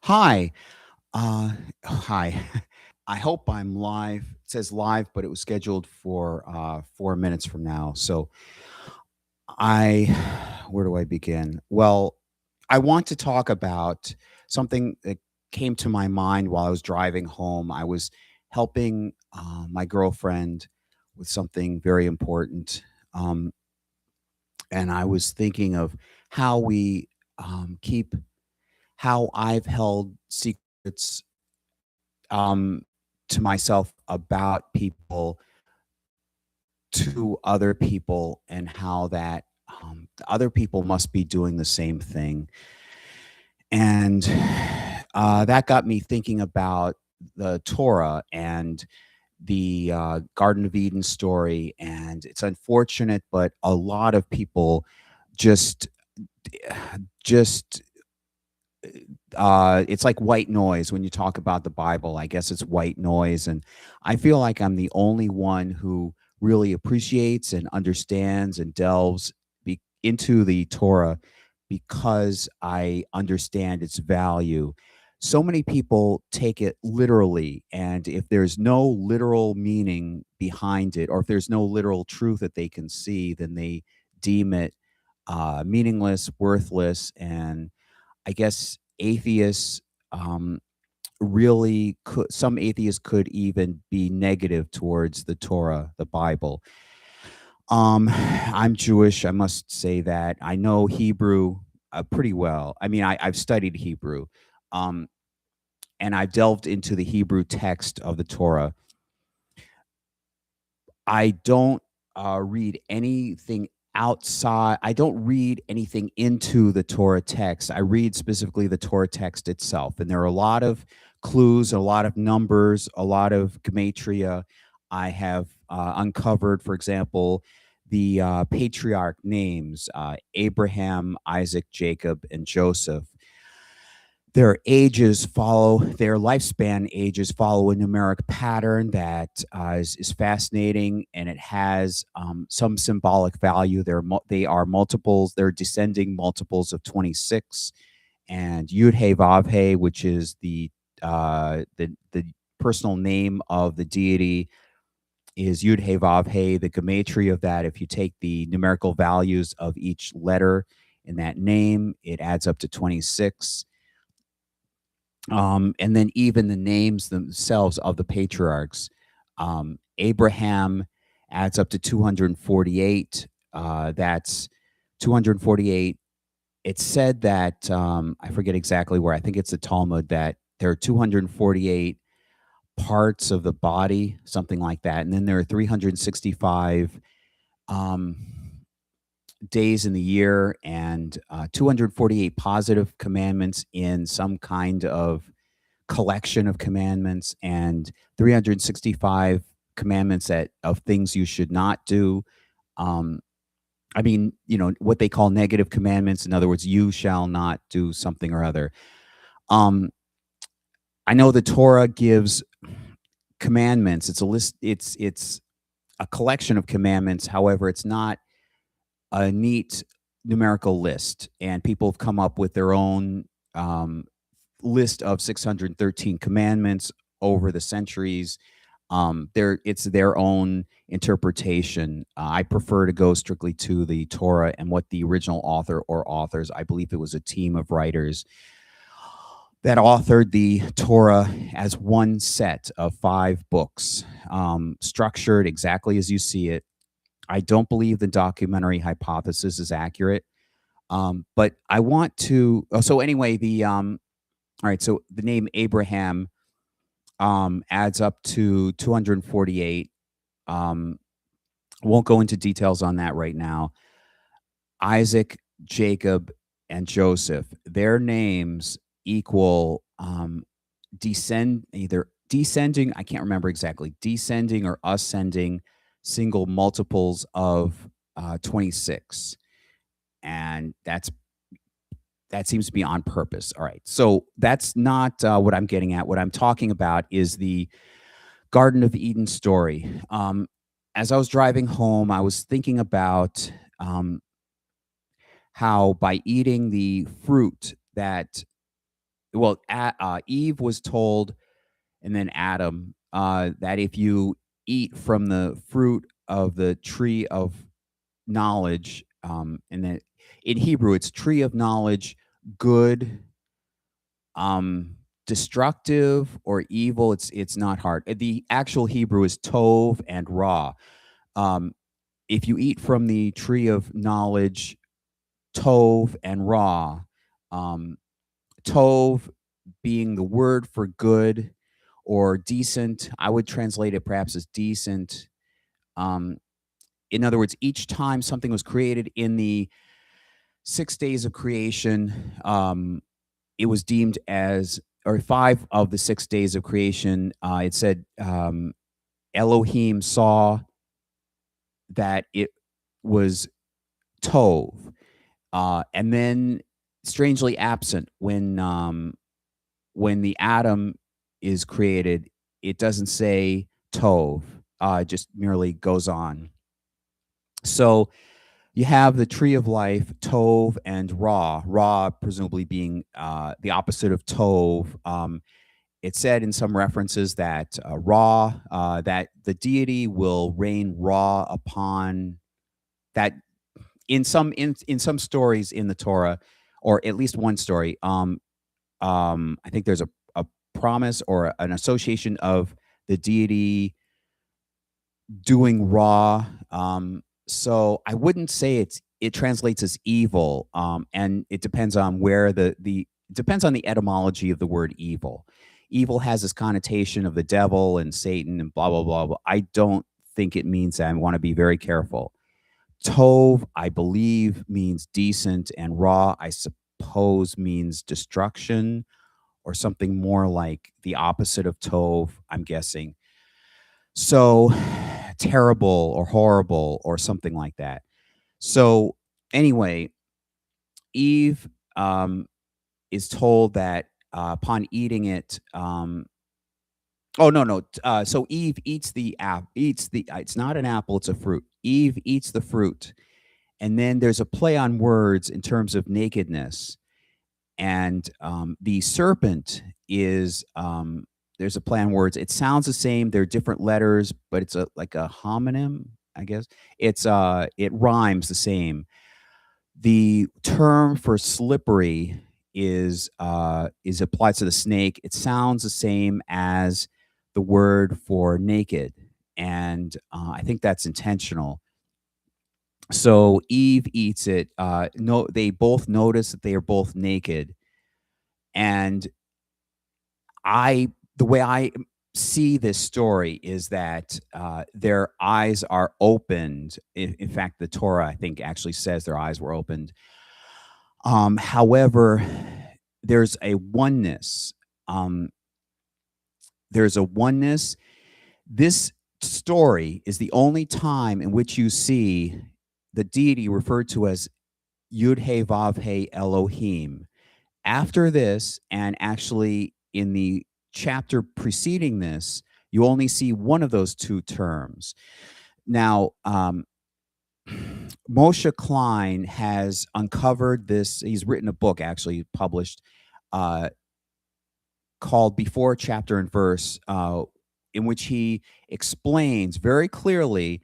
Hi. Hi. I hope I'm live. It says live, but it was scheduled for 4 minutes from now. So I, where do I begin? Well, I want to talk about something that came to my mind while I was driving home. I was helping my girlfriend with something very important. Um, and I was thinking of how we keep, how I've held secrets um, to myself about people to other people and how that the other people must be doing the same thing. And that got me thinking about the Torah and the Garden of Eden story. And it's unfortunate, but a lot of people just just it's like white noise when you talk about the Bible. I guess it's white noise, and I feel like I'm the only one who really appreciates and understands and delves into the Torah because I understand its value. So many people take it literally, and if there's no literal meaning behind it, or if there's no literal truth that they can see, then they deem it meaningless, worthless, and I guess atheists really could, some atheists could even be negative towards the Torah, the Bible. I'm Jewish. I must say that I know Hebrew pretty well. I mean, I've studied Hebrew, um, and I've delved into the Hebrew text of the Torah. I don't read anything outside. I don't read anything into the Torah text. I read specifically the Torah text itself. And there are a lot of clues, a lot of numbers, a lot of gematria. I have uncovered, for example, the patriarch names Abraham, Isaac, Jacob, and Joseph. Their lifespan ages follow a numeric pattern that is fascinating, and it has some symbolic value. They are multiples, they're descending multiples of 26, and Yud He Vav He, which is the personal name of the deity, is Yud He Vav He. The gematria of that, if you take the numerical values of each letter in that name, it adds up to 26. And then even the names themselves of the patriarchs. Abraham adds up to 248. That's 248. It's said that I forget exactly where. I think it's the Talmud that there are 248 parts of the body, something like that, and then there are 365 um, days in the year, and 248 positive commandments in some kind of collection of commandments, and 365 commandments that of things you should not do. Um, I mean, what they call negative commandments. In other words, you shall not do something or other. Um, I know the Torah gives commandments. It's a list. It's a collection of commandments. However, it's not a neat numerical list, and people have come up with their own um, list of 613 commandments over the centuries. It's their own interpretation. I prefer to go strictly to the Torah and what the original author or authors, I believe it was a team of writers that authored the Torah as one set of 5 books, structured exactly as you see it. I don't believe the documentary hypothesis is accurate. But I want to. So anyway, all right. So the name Abraham adds up to 248. Um, won't go into details on that right now. Isaac, Jacob, and Joseph. Their names equal either descending. I can't remember exactly, descending or ascending single multiples of 26, and that seems to be on purpose. All right. So that's not what I'm getting at. What I'm talking about is the Garden of Eden story. As I was driving home, I was thinking about how by eating the fruit that well, Eve was told, and then Adam, that if you eat from the fruit of the tree of knowledge, and then in Hebrew, it's tree of knowledge, good, um, destructive, or evil. It's not hard. The actual Hebrew is tov and ra. Um, if you eat from the tree of knowledge, tov and ra, um, tov being the word for good or decent. I would translate it perhaps as decent. Um, in other words, each time something was created in the 6 days of creation, it was deemed as, or 5 of the 6 days of creation, it said, Elohim saw that it was tov. And then strangely absent when the atom is created, it doesn't say tov. It just merely goes on. So you have the tree of life, tov and ra. Ra presumably being the opposite of tov. It said in some references that Ra, that the deity will rain Ra upon that. In some stories in the Torah, or at least one story, I think there's a promise or an association of the deity doing Ra. So I wouldn't say it translates as evil, and it depends on where the it depends on the etymology of the word evil. Evil has this connotation of the devil and Satan and blah blah blah. Blah. I don't think it means that. I want to be very careful. Tov, I believe, means decent, and Ra, I suppose, means destruction or something more like the opposite of Tov, I'm guessing. So terrible or horrible or something like that. So anyway, Eve, is told that upon eating it, oh no no, so Eve eats the app, eats the. It's not an apple; it's a fruit. Eve eats the fruit, and then there's a play on words in terms of nakedness, and the serpent is. There's a play on words. It sounds the same. They're different letters, but it's a like a homonym, I guess. It rhymes the same. The term for slippery is applied to the snake. It sounds the same as the word for naked, and I think that's intentional. So Eve eats it. No, they both notice that they are both naked, and I the way I see this story is that their eyes are opened. In fact, the Torah, I think, actually says their eyes were opened. However, there's a oneness. Um, there's a oneness. This story is the only time in which you see the deity referred to as Yud He Vav He Elohim. After this, and actually in the chapter preceding this, you only see one of those two terms. Now, Moshe Klein has uncovered this. He's written a book, actually published, uh, called Before Chapter and Verse, in which he explains very clearly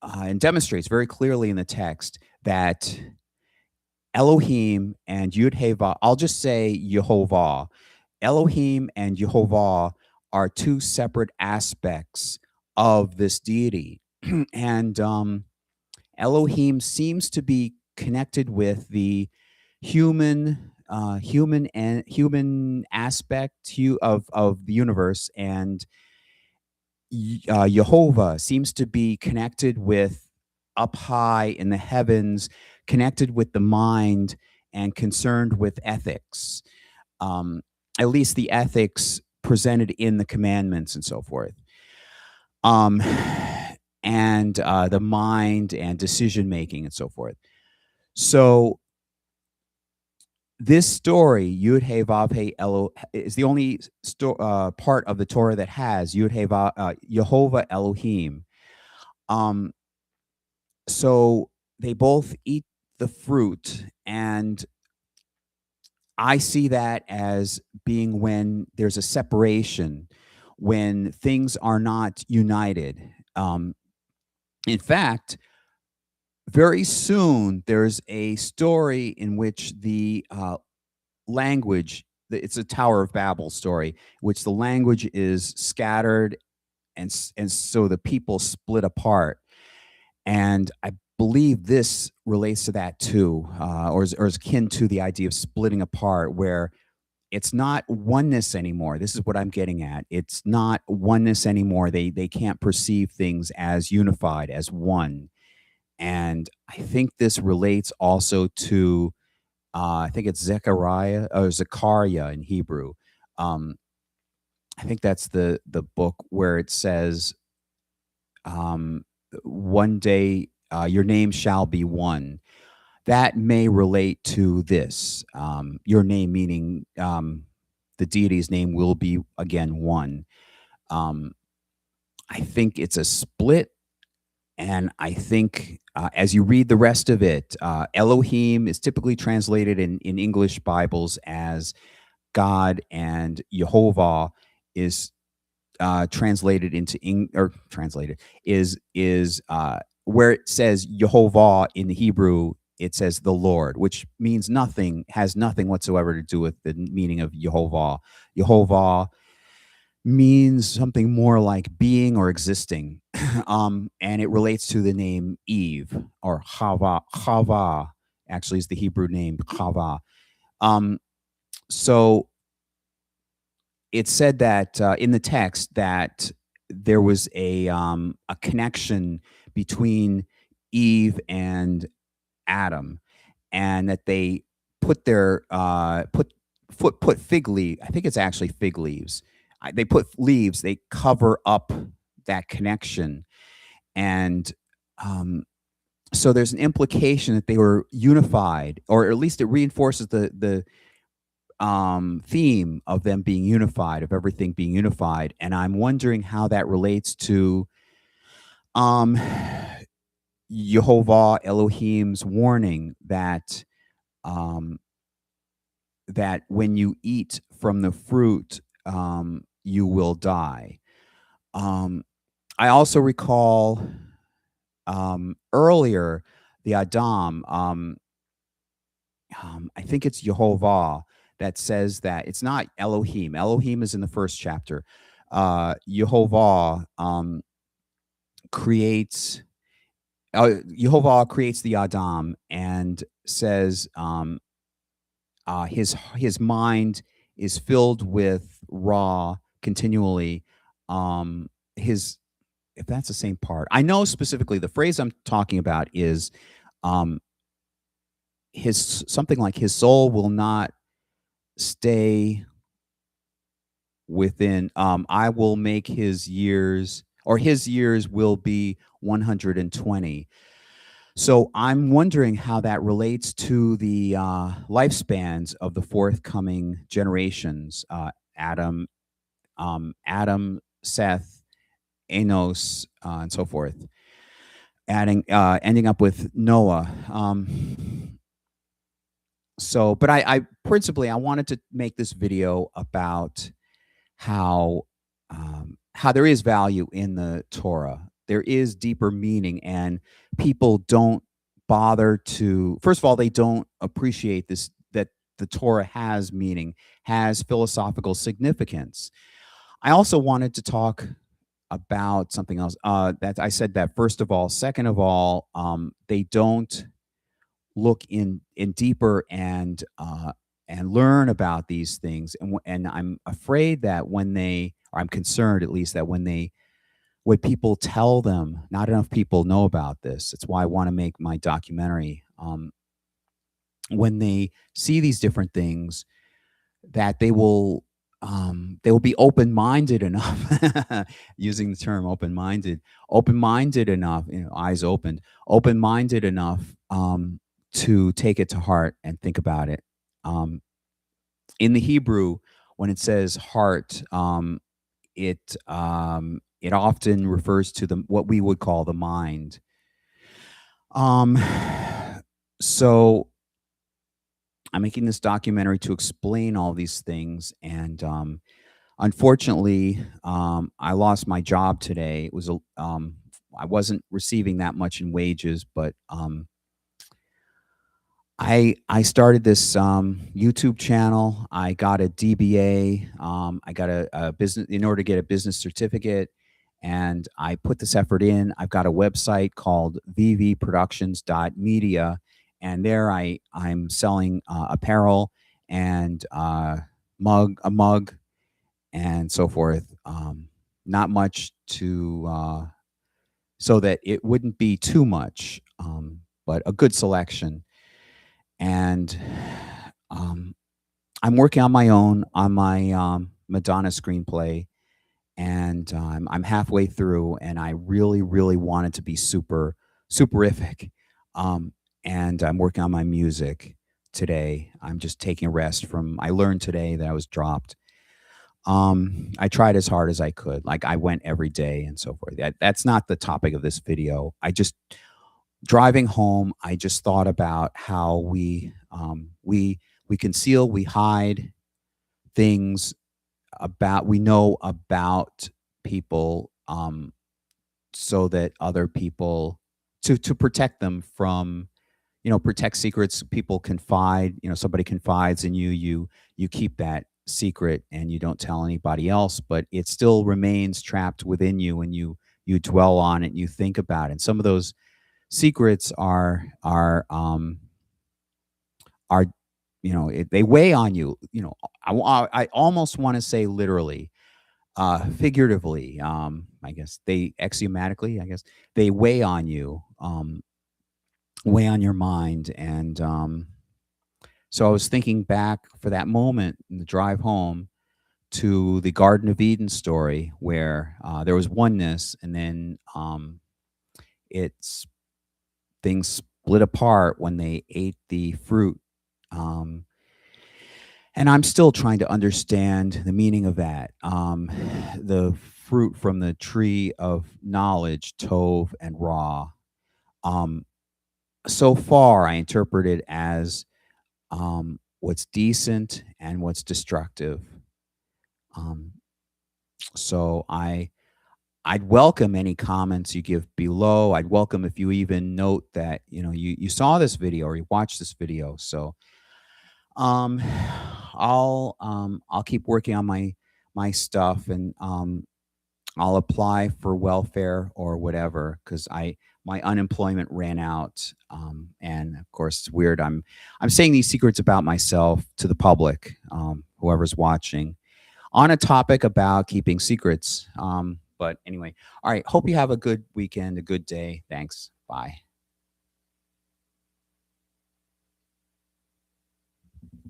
and demonstrates very clearly in the text that Elohim and Yud He Vav, I'll just say Yehovah. Elohim and Yehovah are two separate aspects of this deity. And Elohim seems to be connected with the human aspect of the universe, and Jehovah seems to be connected with up high in the heavens, connected with the mind, and concerned with ethics. Um, at least the ethics presented in the commandments and so forth. Um, and the mind and decision making and so forth. So this story, Yud He Vav He Elo, is the only part of the Torah that has Yud He Vav, Yehovah Elohim. Um, so they both eat the fruit, and I see that as being when there's a separation, when things are not united. Um, in fact, very soon there's a story in which the language, it's a Tower of Babel story, which the language is scattered, and so the people split apart. And I believe this relates to that too, or is akin to the idea of splitting apart, where it's not oneness anymore. This is what I'm getting at. It's not oneness anymore. They can't perceive things as unified, as one. And I think this relates also to I think it's Zechariah or Zechariah in Hebrew. Um, I think that's the book where it says, um, "One day your name shall be one." That may relate to this. Your name, meaning the deity's name, will be again one. Um, I think it's a split, and I think as you read the rest of it, Elohim is typically translated in English Bibles as God, and Jehovah is translated into or translated is where it says Jehovah in the Hebrew. It says the Lord, which means nothing, has nothing whatsoever to do with the meaning of Jehovah. Jehovah means something more like being or existing, and it relates to the name Eve, or Chava. Chava actually is the Hebrew name Chava. Um, so it said that in the text that there was a connection between Eve and Adam, and that they put their put fig leaf. I think it's actually fig leaves. They put leaves. They cover up that connection, and um, so there's an implication that they were unified, or at least it reinforces the theme of them being unified, of everything being unified. And I'm wondering how that relates to um, Jehovah Elohim's warning that um, that when you eat from the fruit, you will die. Um, I also recall earlier the Adam. I think it's Jehovah that says that it's not Elohim. Elohim is in the first chapter. Jehovah creates. Jehovah creates the Adam and says his mind is filled with raw continually. His If that's the same part, I know specifically the phrase I'm talking about is um, his something like his soul will not stay within. I will make his years, or his years will be 120. So I'm wondering how that relates to the lifespans of the forthcoming generations, Adam, Seth, Enos, and so forth, ending up with Noah. But I principally I wanted to make this video about how there is value in the Torah. There is deeper meaning, and people don't bother to. First of all, they don't appreciate this, that the Torah has meaning, has philosophical significance. I also wanted to talk about something else. That I said that first of all. Second of all, they don't look in deeper and learn about these things. And I'm afraid that when they, or I'm concerned at least, that when people tell them, not enough people know about this. It's why I want to make my documentary. When they see these different things, that they will be open-minded enough, using the term open-minded enough, eyes open-minded enough, to take it to heart and think about it. Um, in the Hebrew, when it says heart, it often refers to the what we would call the mind. Um, so I'm making this documentary to explain all these things, and unfortunately, I lost my job today. It was a I wasn't receiving that much in wages, but I started this YouTube channel. I got a DBA. I got a business in order to get a business certificate, and I put this effort in. I've got a website called vvproductions.media, and there I'm selling apparel and a mug and so forth. Not much to so that it wouldn't be too much, but a good selection. And um, I'm working on my own on my Madonna screenplay, and I'm halfway through, and I really, really want it to be superific. Um, and I'm working on my music today. I'm just taking a rest from. I learned today that I was dropped. I tried as hard as I could. Like I went every day and so forth. That's not the topic of this video. I just driving home, I just thought about how we conceal, we hide things we know about people, so that other people to protect them from, protect secrets. People confide, somebody confides in you, you keep that secret and you don't tell anybody else, but it still remains trapped within you, and you dwell on it and you think about it. And some of those secrets are they weigh on you. I almost want to say literally, figuratively, I guess they axiomatically, I guess they weigh on you, weigh on your mind. And so I was thinking back for that moment in the drive home to the Garden of Eden story, where there was oneness, and then it's things split apart when they ate the fruit. Um, and I'm still trying to understand the meaning of that. The fruit from the tree of knowledge, Tov and Ra. Um, so far, I interpret it as what's decent and what's destructive. Um, so I'd welcome any comments you give below. I'd welcome if you even note that you saw this video or you watched this video. So um, I'll keep working on my stuff, and I'll apply for welfare or whatever, because my unemployment ran out. And of course, it's weird. I'm saying these secrets about myself to the public, whoever's watching, on a topic about keeping secrets. But anyway, all right. Hope you have a good weekend, a good day. Thanks. Bye.